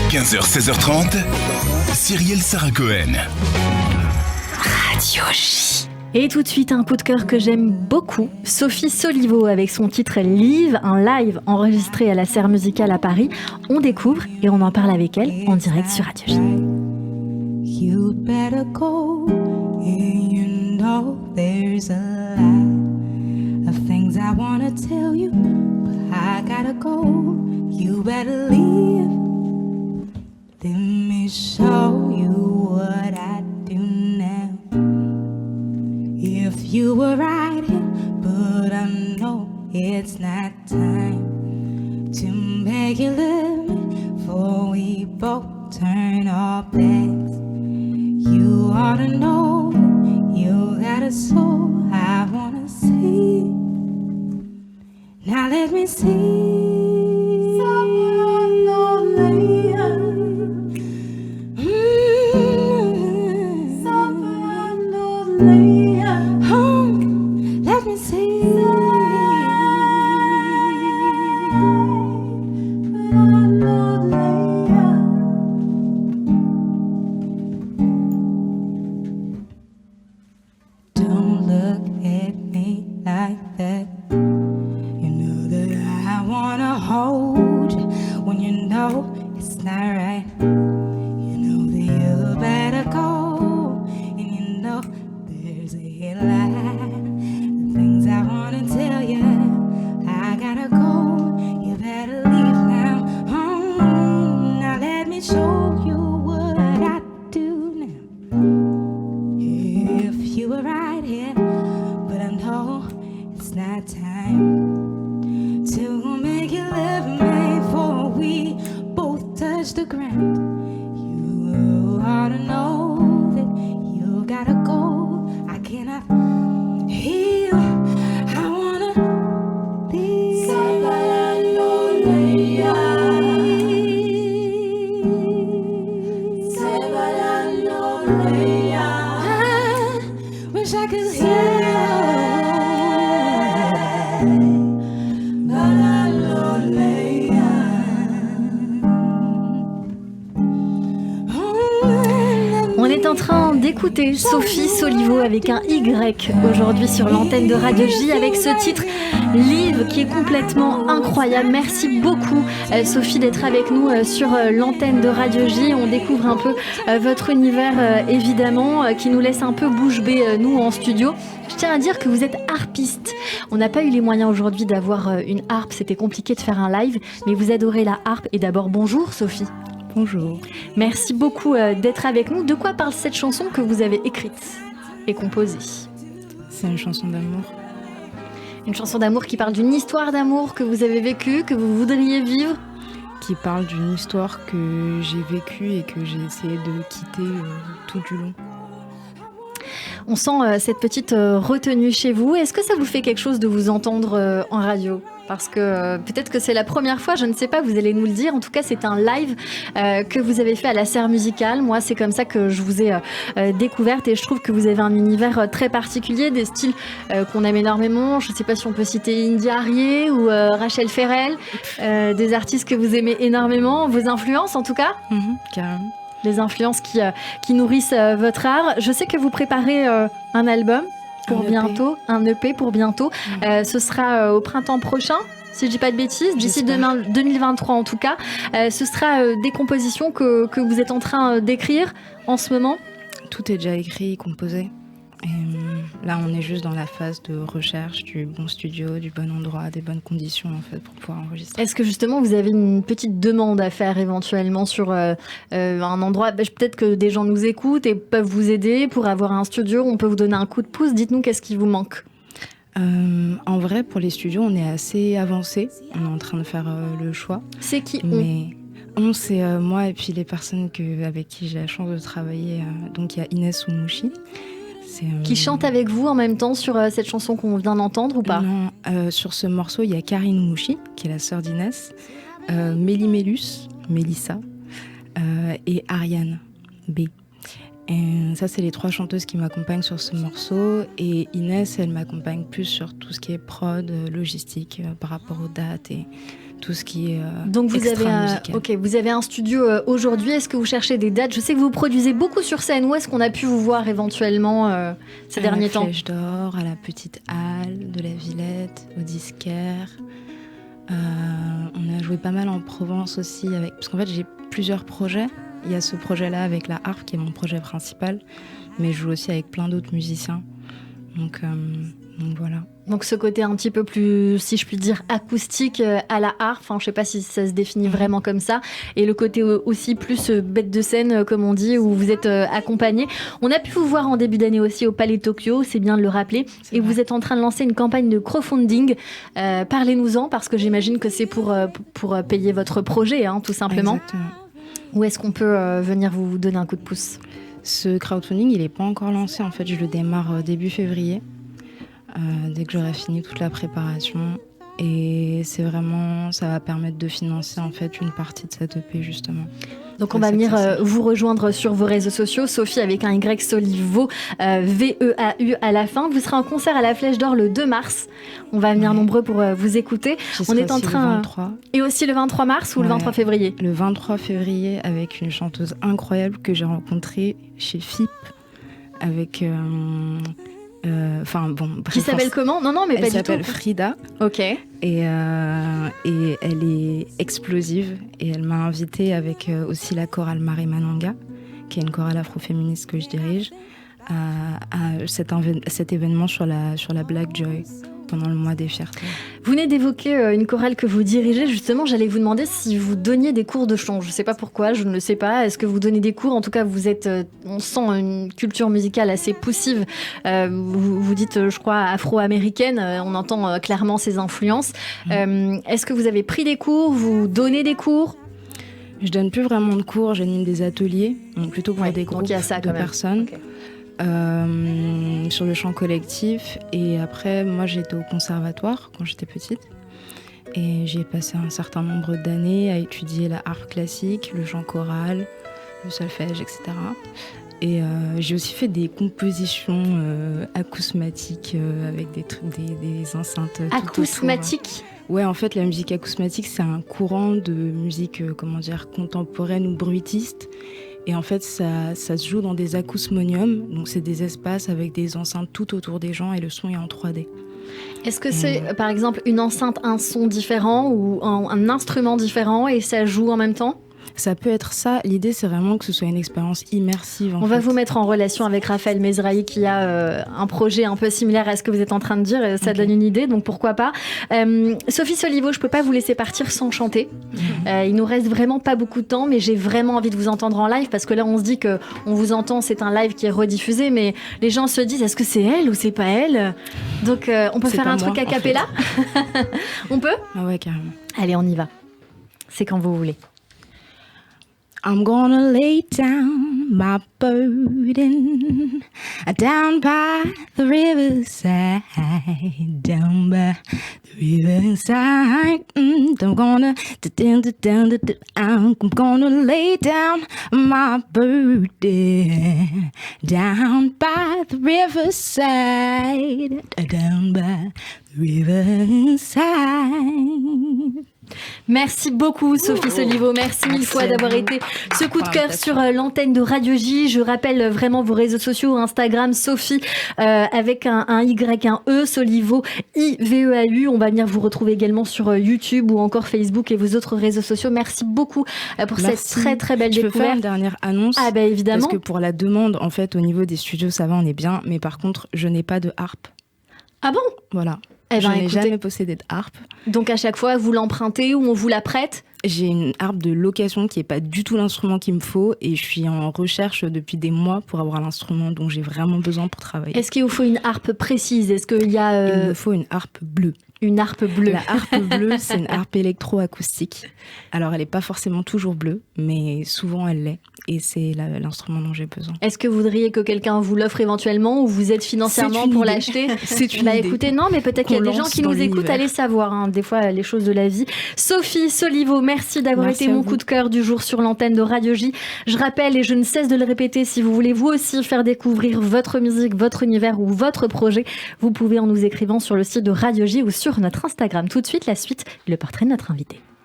15h, 16h30, Cyrielle Sarah Cohen. Radio J. Et tout de suite, un coup de cœur que j'aime beaucoup, Sophie Solivo avec son titre Live, un live enregistré à la Serre Musicale à Paris. On découvre et on en parle avec elle en direct sur Radio J. You better go, and you know there's a lot of things I wanna tell you, but I gotta go. You better leave. Let me show you what I do now. If you were right here, but I know it's not time to make you live me, for we both turn our backs. You ought to know you got a soul I wanna see. Now let me see. Somewhere lonely. Somewhere lonely. Let me see. Don't look at me like that. You know that I wanna hold you when you know it's not right. You know that you better go, and you know there's a lot of things I wanna tell you. I gotta go, you better leave now. Now let me show you what I do now. If you were right here, but I know it's not time to make you live me, for we both touch the ground. You ought to know that you gotta go. I cannot heal. I wanna leave. I wish I could heal. On est en train d'écouter Sophie Solivo avec un Y aujourd'hui sur l'antenne de Radio J avec ce titre Live qui est complètement incroyable. Merci beaucoup Sophie d'être avec nous sur l'antenne de Radio J. On découvre un peu votre univers évidemment qui nous laisse un peu bouche bée nous en studio. Je tiens à dire que vous êtes harpiste. On n'a pas eu les moyens aujourd'hui d'avoir une harpe, c'était compliqué de faire un live, mais vous adorez la harpe. Et d'abord bonjour Sophie. Bonjour. Merci beaucoup d'être avec nous. De quoi parle cette chanson que vous avez écrite et composée ? C'est une chanson d'amour. Une chanson d'amour qui parle d'une histoire d'amour que vous avez vécue, que vous voudriez vivre ? Qui parle d'une histoire que j'ai vécue et que j'ai essayé de quitter tout du long. On sent cette petite retenue chez vous. Est-ce que ça vous fait quelque chose de vous entendre en radio ? Parce que peut-être que c'est la première fois, je ne sais pas, vous allez nous le dire. En tout cas, c'est un live que vous avez fait à la Serre Musicale. Moi, c'est comme ça que je vous ai découverte et je trouve que vous avez un univers très particulier, des styles qu'on aime énormément. Je ne sais pas si on peut citer Indy Harrier ou Rachel Ferrell, des artistes que vous aimez énormément, vos influences en tout cas. Carrément. Les influences qui nourrissent votre art. Je sais que vous préparez un album pour bientôt, un EP pour bientôt. Ce sera au printemps prochain, si je dis pas de bêtises, d'ici 2023 en tout cas. Ce sera des compositions que vous êtes en train d'écrire en ce moment. Tout est déjà écrit et composé. Et là, on est juste dans la phase de recherche du bon studio, du bon endroit, des bonnes conditions en fait pour pouvoir enregistrer. Est-ce que justement vous avez une petite demande à faire éventuellement sur un endroit, peut-être que des gens nous écoutent et peuvent vous aider pour avoir un studio, on peut vous donner un coup de pouce. Dites-nous qu'est-ce qui vous manque. En vrai, pour les studios, on est assez avancé. On est en train de faire le choix. C'est qui c'est moi et puis les personnes avec qui j'ai la chance de travailler. Donc il y a Inès Oumouchi. Qui chante avec vous en même temps sur cette chanson qu'on vient d'entendre ou pas ? Non, sur ce morceau, il y a Karine Oumouchi, qui est la sœur d'Inès, Mélissa, et Ariane B. Et ça, c'est les 3 chanteuses qui m'accompagnent sur ce morceau. Et Inès, elle m'accompagne plus sur tout ce qui est prod, logistique, par rapport aux dates et tout ce qui est Donc vous extra-musical. vous avez un studio aujourd'hui. Est-ce que vous cherchez des dates? Je sais que vous produisez beaucoup sur scène. Où est-ce qu'on a pu vous voir éventuellement ces derniers temps? À la Flèche d'Or, à la Petite Halle de la Villette, au Disquaire. On a joué pas mal en Provence aussi, parce qu'en fait j'ai plusieurs projets. Il y a ce projet-là avec la harpe qui est mon projet principal, mais je joue aussi avec plein d'autres musiciens. Donc voilà. Donc ce côté un petit peu plus, si je puis dire, acoustique à la harpe, enfin je sais pas si ça se définit vraiment comme ça, et le côté aussi plus bête de scène, comme on dit, où vous êtes accompagné. On a pu vous voir en début d'année aussi au Palais Tokyo, c'est bien de le rappeler, et vous êtes en train de lancer une campagne de crowdfunding. Parlez-nous-en, parce que j'imagine que c'est pour payer votre projet, hein, tout simplement. Exactement. Où est-ce qu'on peut venir vous donner un coup de pouce? Ce crowdfunding, il n'est pas encore lancé. En fait, je le démarre début février, dès que j'aurai fini toute la préparation. Et c'est vraiment, ça va permettre de financer en fait une partie de cette EP justement. Donc on va venir vous rejoindre sur vos réseaux sociaux, Sophie avec un Y Soliveau, V-E-A-U à la fin. Vous serez en concert à la Flèche d'Or le 2 mars. On va venir nombreux pour vous écouter. On est en train. Le 23. Et aussi le 23 mars ou le 23 février? Le 23 février avec une chanteuse incroyable que j'ai rencontrée chez FIP avec. Qui s'appelle comment? Non, mais pas du tout. Elle s'appelle Frida. Ok. Et elle est explosive. Et elle m'a invitée avec aussi la chorale Marie Mananga, qui est une chorale afroféministe que je dirige, à cet événement sur la Black Joy pendant le mois des fiertés. Vous venez d'évoquer une chorale que vous dirigez. Justement, j'allais vous demander si vous donniez des cours de chant. Je ne sais pas pourquoi, je ne le sais pas. Est-ce que vous donnez des cours? En tout cas, vous êtes, on sent une culture musicale assez poussive. Vous dites, je crois, afro-américaine. On entend clairement ces influences. Est-ce que vous avez pris des cours? Vous donnez des cours? Je donne plus vraiment de cours. J'anime des ateliers, donc plutôt pour des groupes de personnes. Okay. Sur le chant collectif. Et après, moi j'étais au conservatoire quand j'étais petite et j'ai passé un certain nombre d'années à étudier la harpe classique, le chant choral, le solfège, etc. Et j'ai aussi fait des compositions acousmatiques avec des enceintes acousmatiques. Ouais, en fait la musique acousmatique c'est un courant de musique contemporaine ou bruitiste. Et en fait, ça se joue dans des acousmoniums. Donc, c'est des espaces avec des enceintes tout autour des gens et le son est en 3D. Est-ce que c'est, par exemple, une enceinte, un son différent ou un instrument différent et ça joue en même temps ? Ça peut être ça. L'idée, c'est vraiment que ce soit une expérience immersive. On va vous mettre en relation avec Raphaël Mezrahi qui a un projet un peu similaire à ce que vous êtes en train de dire. Ça donne une idée, donc pourquoi pas. Sophie Soliveau, je ne peux pas vous laisser partir sans chanter. Il nous reste vraiment pas beaucoup de temps, mais j'ai vraiment envie de vous entendre en live parce que là, on se dit qu'on vous entend, c'est un live qui est rediffusé, mais les gens se disent, est-ce que c'est elle ou c'est pas elle ? Donc, on peut faire un truc a cappella. On peut ? Ah ouais, carrément. Allez, on y va. C'est quand vous voulez. I'm gonna lay down my burden down by the riverside, down by the riverside. I'm gonna lay down my burden down by the riverside, down by the riverside. Merci beaucoup Sophie Soliveau, merci mille fois d'avoir été ce coup de cœur sur l'antenne de Radio J. Je rappelle vraiment vos réseaux sociaux, Instagram Sophie avec un Y, un E, Soliveau, I-V-E-A-U. On va venir vous retrouver également sur YouTube ou encore Facebook et vos autres réseaux sociaux. Merci beaucoup pour cette très très belle découverte. Je peux faire une dernière annonce? Ah bah évidemment. Parce que pour la demande, en fait, au niveau des studios, ça va, on est bien. Mais par contre, je n'ai pas de harpe. Ah bon? Voilà. Eh ben, je n'ai jamais possédé de harpe. Donc à chaque fois, vous l'empruntez ou on vous la prête? J'ai une harpe de location qui n'est pas du tout l'instrument qu'il me faut et je suis en recherche depuis des mois pour avoir l'instrument dont j'ai vraiment besoin pour travailler. Est-ce qu'il vous faut une harpe précise? Est-ce qu'il y a Il me faut une harpe bleue. Une harpe bleue. La harpe bleue, c'est une harpe électroacoustique. Alors, elle n'est pas forcément toujours bleue, mais souvent elle l'est. Et c'est l'instrument dont j'ai besoin. Est-ce que vous voudriez que quelqu'un vous l'offre éventuellement ou vous êtes financièrement pour l'acheter? C'est une idée. Écoutez, non, mais peut-être qu'il y a des gens qui nous écoutent, allez savoir, hein, des fois, les choses de la vie. Sophie Soliveau, merci d'avoir été mon coup de cœur du jour sur l'antenne de Radio J. Je rappelle, et je ne cesse de le répéter, si vous voulez vous aussi faire découvrir votre musique, votre univers ou votre projet, vous pouvez en nous écrivant sur le site de Radio J ou sur notre Instagram. Tout de suite, la suite, le portrait de notre invité.